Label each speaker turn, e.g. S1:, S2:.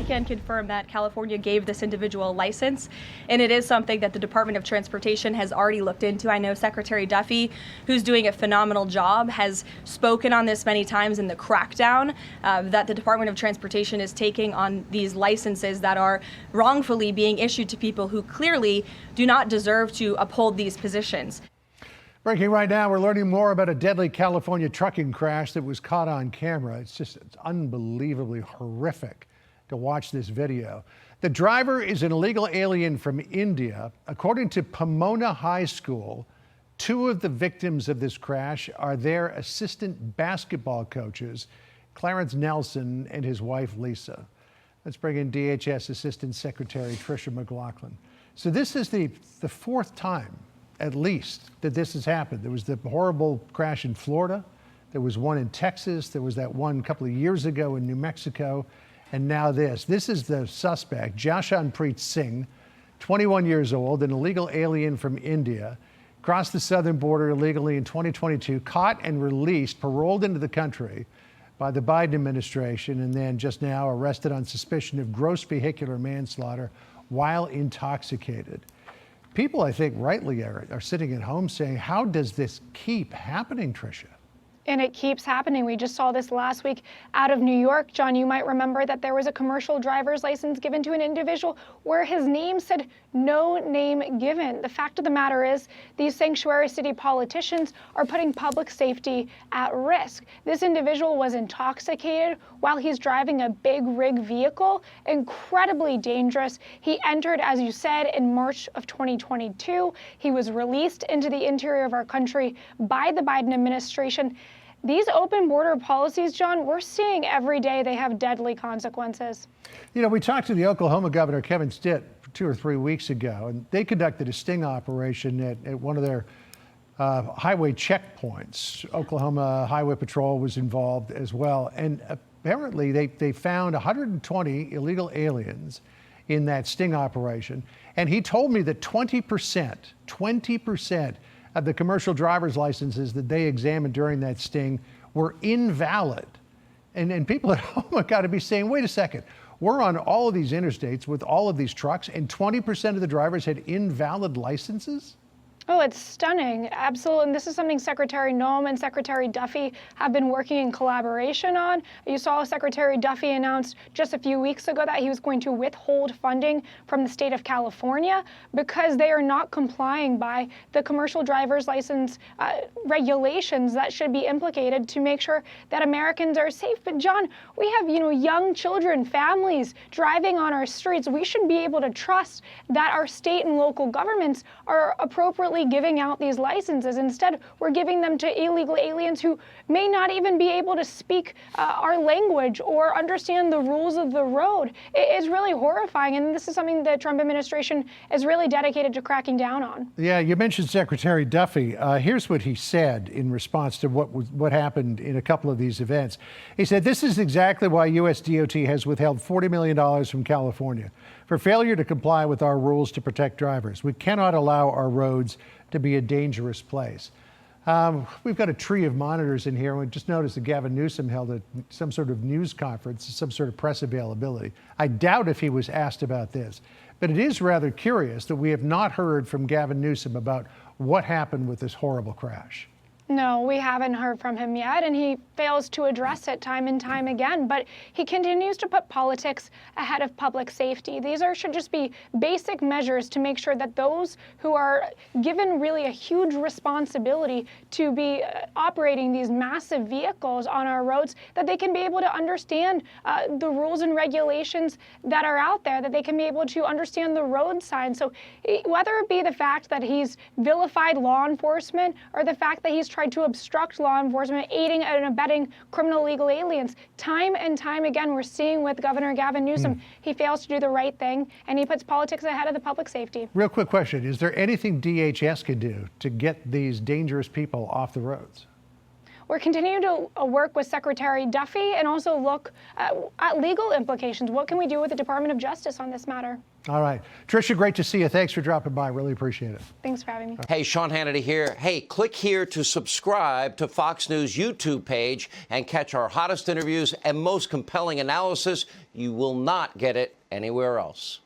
S1: I can confirm that California gave this individual a license, and it is something that the Department of Transportation has already looked into. I know Secretary Duffy, who's doing a phenomenal job, has spoken on this many times in the crackdown that the Department of Transportation is taking on these licenses that are wrongfully being issued to people who clearly do not deserve to uphold these positions.
S2: Breaking right now, we're learning more about a deadly California trucking crash that was caught on camera. It's unbelievably horrific to watch this video. The driver is an illegal alien from India. According to Pomona High School, two of the victims of this crash are their assistant basketball coaches, Clarence Nelson and his wife, Lisa. Let's bring in DHS Assistant Secretary Tricia McLaughlin. So this is the fourth time, at least, that this has happened. There was the horrible crash in Florida. There was one in Texas. There was that one a couple of years ago in New Mexico. And now this. This is the suspect, Jashanpreet Singh, 21 years old, an illegal alien from India, crossed the southern border illegally in 2022, caught and released, paroled into the country by the Biden administration, and then just now arrested on suspicion of gross vehicular manslaughter while intoxicated. People, I think, rightly are sitting at home saying, how does this keep happening, Tricia?
S3: And it keeps happening. We just saw this last week out of New York. John, you might remember that there was a commercial driver's license given to an individual where his name said no name given. The fact of the matter is these sanctuary city politicians are putting public safety at risk. This individual was intoxicated while he's driving a big rig vehicle, incredibly dangerous. He entered, as you said, in March of 2022. He was released into the interior of our country by the Biden administration. These open border policies, John, we're seeing every day they have deadly consequences.
S2: You know, we talked to the Oklahoma governor, Kevin Stitt, 2 or 3 weeks ago, and they conducted a sting operation at one of their highway checkpoints. Oklahoma Highway Patrol was involved as well. And apparently they found 120 illegal aliens in that sting operation. And he told me that 20% of the commercial driver's licenses that they examined during that sting were invalid. And people at home have got to be saying, wait a second, we're on all of these interstates with all of these trucks and 20% of the drivers had invalid licenses?
S3: Oh, it's stunning. Absolutely. And this is something Secretary Noem and Secretary Duffy have been working in collaboration on. You saw Secretary Duffy announce just a few weeks ago that he was going to withhold funding from the state of California because they are not complying by the commercial driver's license regulations that should be implicated to make sure that Americans are safe. But John, we have, young children, families driving on our streets. We should be able to trust that our state and local governments are appropriately giving out these licenses. Instead, we're giving them to illegal aliens who may not even be able to speak our language or understand the rules of the road. It's really horrifying, and this is something the Trump administration is really dedicated to cracking down on.
S2: Yeah, you mentioned Secretary Duffy. Here's what he said in response to what happened in a couple of these events. He said, this is exactly why U.S. DOT has withheld $40 million from California for failure to comply with our rules to protect drivers. We cannot allow our roads to be a dangerous place. We've got a tree of monitors in here. We just noticed that Gavin Newsom held some sort of news conference, some sort of press availability. I doubt if he was asked about this, but it is rather curious that we have not heard from Gavin Newsom about what happened with this horrible crash.
S3: No, we haven't heard from him yet, and he fails to address it time and time again. But he continues to put politics ahead of public safety. These should just be basic measures to make sure that those who are given really a huge responsibility to be operating these massive vehicles on our roads, that they can be able to understand the rules and regulations that are out there, that they can be able to understand the road signs. So whether it be the fact that he's vilified law enforcement or the fact that he's tried to obstruct law enforcement, aiding and abetting criminal illegal aliens. Time and time again, we're seeing with Governor Gavin Newsom, he fails to do the right thing, and he puts politics ahead of the public safety.
S2: Real quick question. Is there anything DHS can do to get these dangerous people off the roads?
S3: we're continuing to work with Secretary Duffy and also look at legal implications. What can we do with the Department of Justice on this matter?
S2: All right. Tricia, great to see you. Thanks for dropping by. Really appreciate it.
S3: Thanks for having me.
S4: Hey, Sean Hannity here. Hey, click here to subscribe to Fox News YouTube page and catch our hottest interviews and most compelling analysis. You will not get it anywhere else.